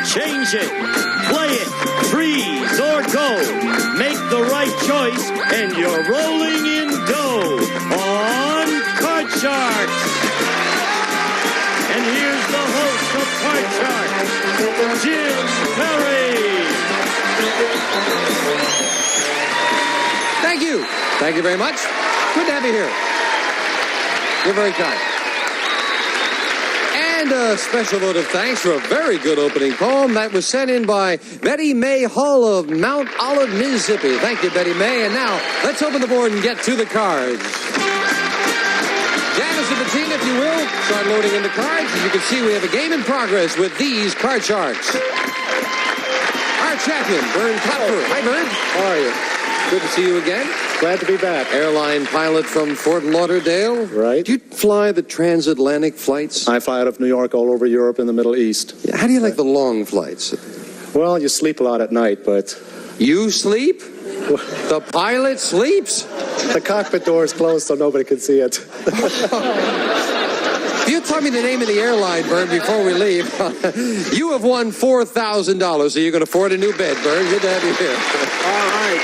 Change it, play it, freeze or go. Make the right choice and you're rolling in dough on Card Sharks. And here's the host of Card Sharks, Jim Perry. Thank you. Thank you very much. Good to have you here. You're very kind. And a special vote of thanks for a very good opening poem that was sent in by Betty May Hull of Mount Olive, Mississippi. Thank you, Betty May. And now, let's open the board and get to the cards. Janice and Bettina, if you will, start loading in the cards. As you can see, we have a game in progress with these Card Sharks. Our champion, Bernd. Hi, Bernd. How are you? Good to see you again. Glad to be back. Airline pilot from Fort Lauderdale. Right. Do you fly the transatlantic flights? I fly out of New York all over Europe and the Middle East. Yeah, how do you like the long flights? Well, you sleep a lot at night, but... You sleep? The pilot sleeps? The cockpit door is closed so nobody can see it. You tell me the name of the airline, Bernd, before we leave. You have won $4,000, so you can afford a new bed, Bernd. Good to have you here. All right.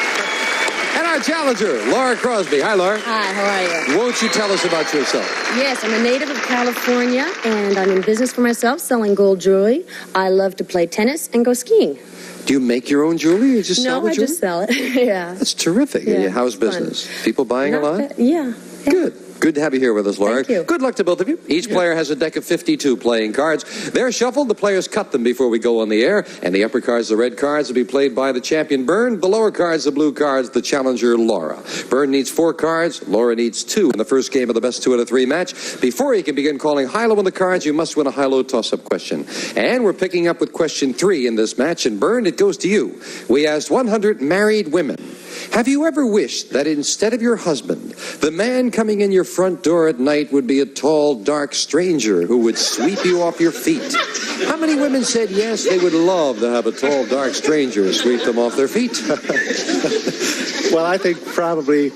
And our challenger, Laura Crosby. Hi, Laura. Hi, how are you? Won't you tell us about yourself? Yes, I'm a native of California, and I'm in business for myself, selling gold jewelry. I love to play tennis and go skiing. Do you make your own jewelry or you just sell the jewelry? No, I just sell it. Yeah. That's terrific. Yeah, how's business? People buying a lot? Yeah. Good. Good to have you here with us, Laura. Thank you. Good luck to both of you. Each player has a deck of 52 playing cards. They're shuffled. The players cut them before we go on the air. And the upper cards, the red cards, will be played by the champion, Bernd. The lower cards, the blue cards, the challenger, Laura. Bernd needs 4 cards. Laura needs 2 in the first game of the best 2 out of 3 match. Before you can begin calling high-low on the cards, you must win a high-low toss-up question. And we're picking up with question 3 in this match. And Bernd, it goes to you. We asked 100 married women, have you ever wished that instead of your husband, the man coming in your front door at night would be a tall, dark stranger who would sweep you off your feet? How many women said yes, they would love to have a tall, dark stranger sweep them off their feet? Well, I think probably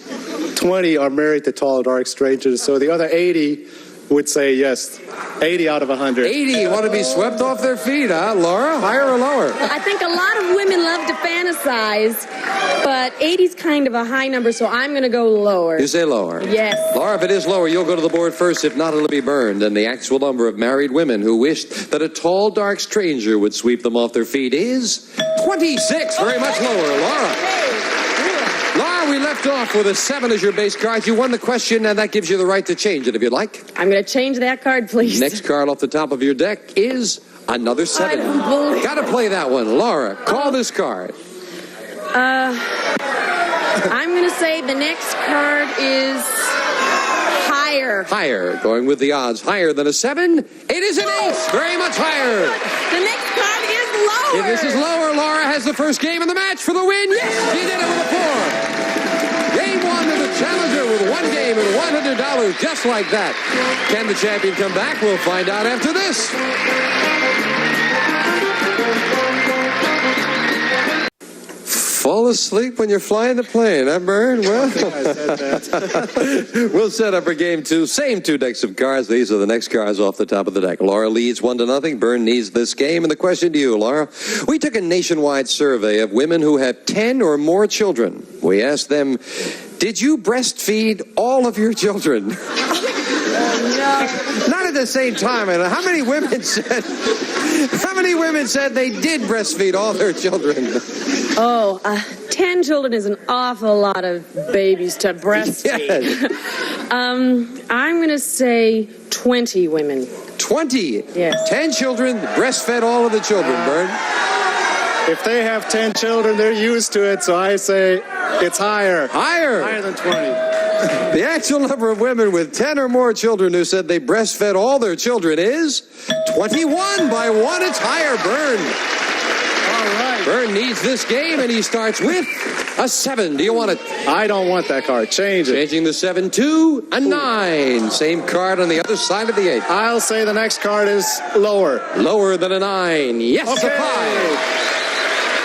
20 are married to tall, dark strangers, so the other 80 would say yes. 80 out of 100. 80 want to be swept off their feet, huh? Laura, higher or lower? I think a lot of women love to fantasize, but 80's kind of a high number, so I'm going to go lower. You say lower? Yes. Laura, if it is lower, you'll go to the board first. If not, it'll be Bernd. And the actual number of married women who wished that a tall, dark stranger would sweep them off their feet is 26. Very much lower. Laura. Laura, we left off with a 7 as your base card. You won the question, and that gives you the right to change it if you'd like. I'm going to change that card, please. Next card off the top of your deck is another 7. Got to play that one. Laura, call this card. I'm going to say the next card is higher. Higher. Going with the odds higher than a 7. It is an ace. Very much higher. The next card is lower. If this is lower, Laura has the first game of the match for the win. Yes, she did it with a 4. Game 1 of the challenger with 1 game and $100 just like that. Can the champion come back? We'll find out after this. Fall asleep when you're flying the plane, huh, Bernd? Well, we'll set up for game 2. Same 2 decks of cards. These are the next cards off the top of the deck. Laura leads 1-0. Bernd needs this game. And the question to you, Laura. We took a nationwide survey of women who have 10 or more children. We asked them, did you breastfeed all of your children? Oh, no. Not at the same time. And how many women said they did breastfeed all their children? 10 children is an awful lot of babies to breastfeed. Yes. I'm going to say 20 women. 20? Yes. 10 children, breastfed all of the children, Bernd. If they have 10 children, they're used to it, so I say it's higher. Higher? Higher than 20. The actual number of women with 10 or more children who said they breastfed all their children is 21 by 1. It's higher, Bernd. All right. Bernd needs this game, and he starts with a 7. Do you want it? I don't want that card. Change it. Changing the 7 to a 9. Same card on the other side of the 8. I'll say the next card is lower. Lower than a 9. Yes, Okay. a 5.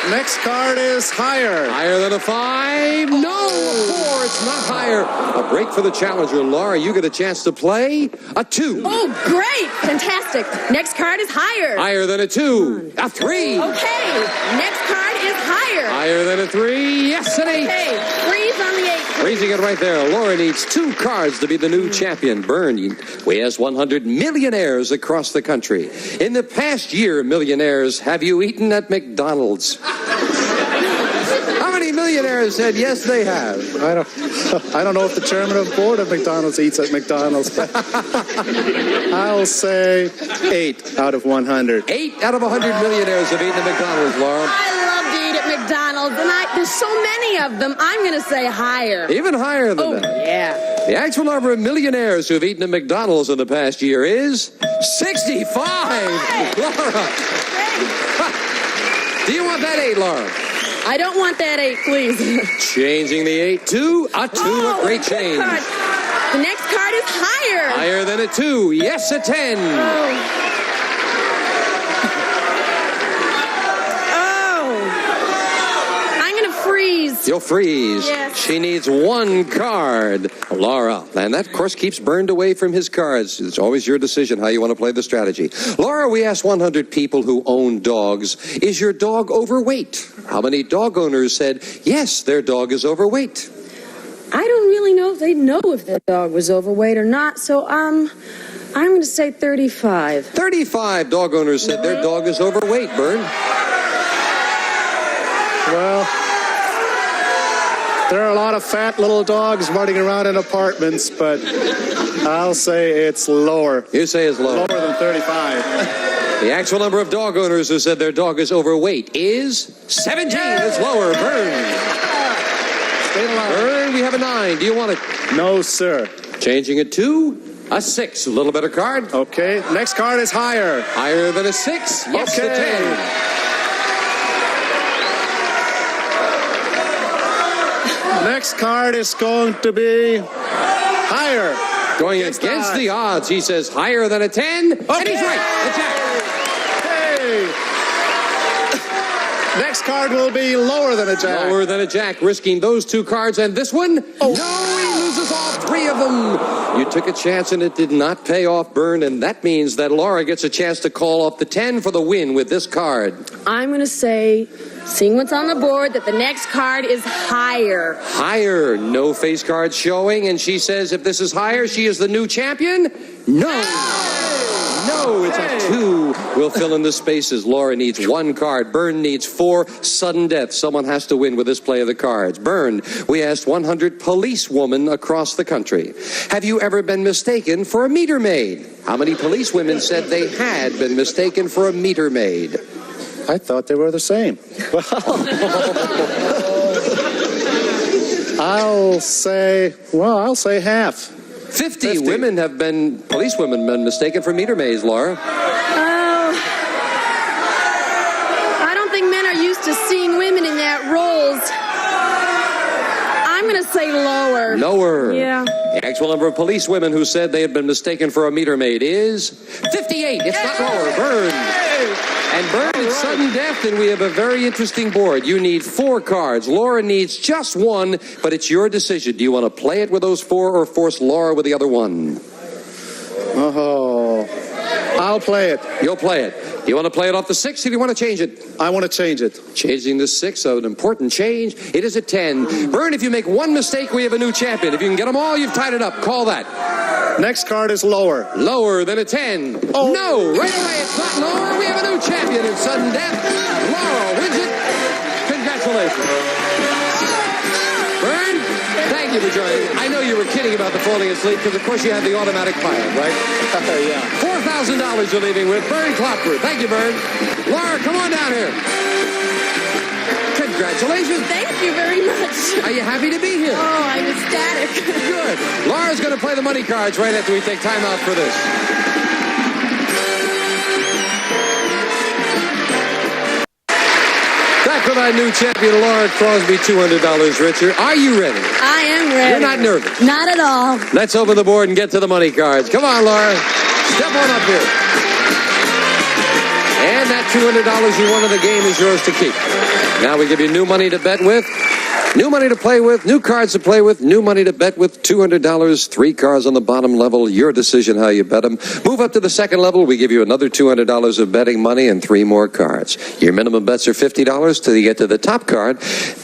Next card is higher. Higher than a 5? No, a 4. It's not higher. A break for the challenger. Laura, you get a chance to play a 2. Oh, great. Fantastic. Next card is higher. Higher than a 2. A 3. Okay. Next card is higher. Higher than a 3. Yes, an 8. Okay. Freeze on the 8. Raising it right there. Laura needs 2 cards to be the new champion. Bernd, we asked 100 millionaires across the country. In the past year, millionaires, have you eaten at McDonald's? How many millionaires said yes, they have? I don't know if the chairman of the board of McDonald's eats at McDonald's. I'll say 8 out of 100. 8 out of 100 millionaires have eaten at McDonald's, Laura. I love to eat at McDonald's, and there's so many of them. I'm going to say higher. Even higher than that. Yeah. The actual number of millionaires who have eaten at McDonald's in the past year is 65. Laura. Do you want that 8, Laura? I don't want that 8, please. Changing the 8 to a 2. A great change. The next card is higher. Higher than a 2. Yes, a 10. I'm going to freeze. You'll freeze. Yes. She needs 1 card. Laura. And that, of course, keeps Bernd away from his cards. It's always your decision how you want to play the strategy. Laura, we asked 100 people who own dogs, is your dog overweight? How many dog owners said, yes, their dog is overweight? I don't really know if they'd know if their dog was overweight or not, so I'm going to say 35. 35 dog owners said their dog is overweight, Bernd. Well, there are a lot of fat little dogs running around in apartments, but I'll say it's lower. You say it's lower. Lower than 35. The actual number of dog owners who said their dog is overweight is 17. It's lower. Bernd. Stay alive. Bernd, we have a 9. Do you want it? No, sir. Changing it to a 6. A little better card. Okay, next card is higher. Higher than a 6. Yes, Okay. a 10. Next card is going to be higher. Going against the odds. He says higher than a 10. And he's right. A jack. Hey. Next card will be lower than a jack. Lower than a jack, risking those 2 cards. And this one? Oh. No, he loses all 3 of them. You took a chance and it did not pay off, Bernd. And that means that Laura gets a chance to call off the 10 for the win with this card. I'm going to say, seeing what's on the board, that the next card is higher. Higher. No face cards showing. And she says if this is higher, she is the new champion? No. No, it's a 2. We'll fill in the spaces. Laura needs 1 card. Bernd needs 4. Sudden death. Someone has to win with this play of the cards. Bernd, we asked 100 policewomen across the country. Have you ever been mistaken for a meter maid? How many policewomen said they had been mistaken for a meter maid? I thought they were the same. I'll say half. 50 women have been, policewomen been mistaken for meter maids, Laura. I don't think men are used to seeing women in that roles. I'm going to say lower. Lower. Yeah. The actual number of policewomen who said they had been mistaken for a meter maid is 58. It's not lower. Bernd. And Bernd, it's sudden death, and we have a very interesting board. You need 4 cards. Laura needs just 1, but it's your decision. Do you want to play it with those 4 or force Laura with the other 1? Oh, I'll play it. You'll play it. Do you want to play it off the 6 or do you want to change it? I want to change it. Changing the 6, an important change. It is a 10. Bernd, if you make 1 mistake, we have a new champion. If you can get them all, you've tied it up. Call that. Next card is lower. Lower than a 10. Oh. No, right away, it's not lower. We have a new champion in sudden death. Laura wins it. Congratulations. Bernd, thank you for joining. I know you were kidding about the falling asleep because, of course, you had the automatic pilot, right? Yeah. $4,000 you're leaving with Bernd Klopfer. Thank you, Bernd. Laura, come on down here. Congratulations. Thank you very much. Are you happy to be here? Oh, I'm ecstatic. Good. Laura's going to play the money cards right after we take time out for this. Back with our new champion, Laura Crosby, $200 richer. Are you ready? I am ready. You're not nervous? Not at all. Let's open the board and get to the money cards. Come on, Laura. Step on up here. And that $200 you won in the game is yours to keep. Now we give you new money to bet with, new money to play with, new cards to play with, new money to bet with, $200, 3 cards on the bottom level, your decision how you bet them. Move up to the second level, we give you another $200 of betting money and 3 more cards. Your minimum bets are $50 till you get to the top card.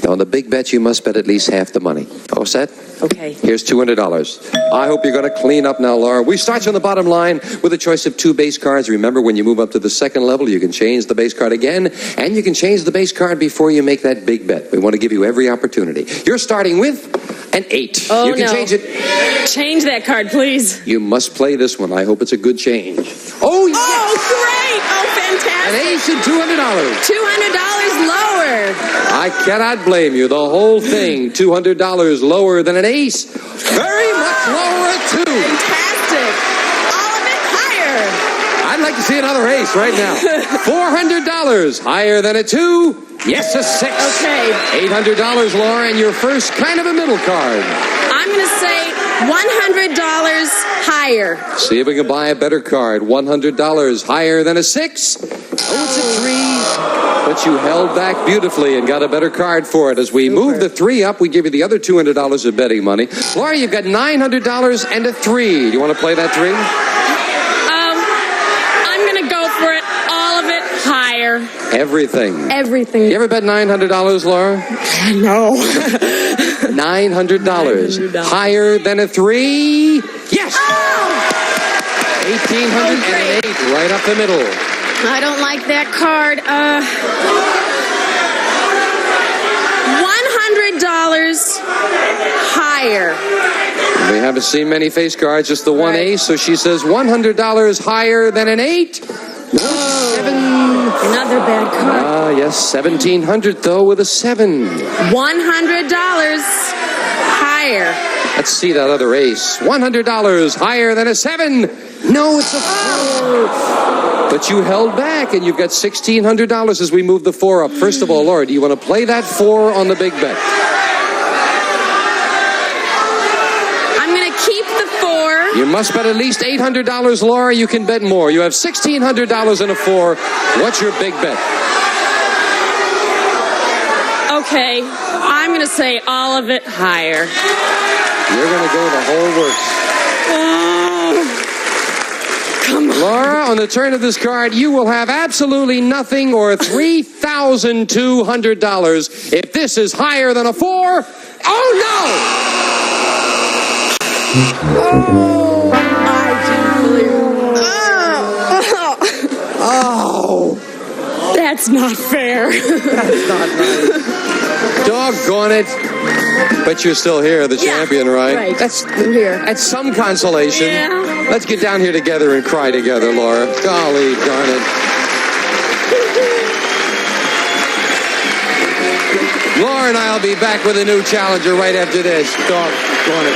On the big bet, you must bet at least half the money. All set? Okay. Here's $200. I hope you're going to clean up now, Laura. We start you on the bottom line with a choice of 2 base cards. Remember, when you move up to the second level, you can change the base card again, and you can change the base card before you make that big bet. We want to give you every opportunity. You're starting with an 8. Oh, you can no. change it. Change that card, please. You must play this one. I hope it's a good change. Oh, yes! Oh, great! Oh, An fantastic. ace and $200. $200 lower. I cannot blame you. The whole thing, $200 lower than an ace. Very much lower at 2. Fantastic. All of it higher. I'd like to see another ace right now. $400 higher than a 2. Yes, a 6. Okay. $800, Laura, and your first kind of a middle card. I'm going to say $100 higher. See if we can buy a better card. $100 higher than a 6. Oh, it's a 3. But you held back beautifully and got a better card for it. As we move the 3 up, we give you the other $200 of betting money. Laura, you've got $900 and a 3. Do you want to play that 3? I'm going to go for it. All of it higher. Everything. Everything. You ever bet $900, Laura? No. $900. Higher than a 3? Yes! $1,800 and an 8 right up the middle. I don't like that card. $100 higher. We haven't seen many face cards, just the one ace, so she says $100 higher than an 8. 7. Another bad card. Yes, $1,700 though with a 7. $100 higher. Let's see that other ace. $100 higher than a 7. No, it's a 4. But you held back, and you've got $1,600 as we move the 4 up. First of all, Laura, do you want to play that 4 on the big bet? I'm going to keep the 4. You must bet at least $800, Laura. You can bet more. You have $1,600 and a 4. What's your big bet? Okay, I'm going to say all of it higher. You're going to go the whole works. Come on. Laura, on the turn of this card, you will have absolutely nothing or $3,200. If this is higher than a 4, oh no! Oh, I can't believe it. Oh, That's not fair. that's not nice. Doggone it. But you're still here, the champion, right? Right. That's I'm here. That's some consolation. Yeah. Let's get down here together and cry together, Laura. Golly darn it. Laura and I will be back with a new challenger right after this. Doggone it.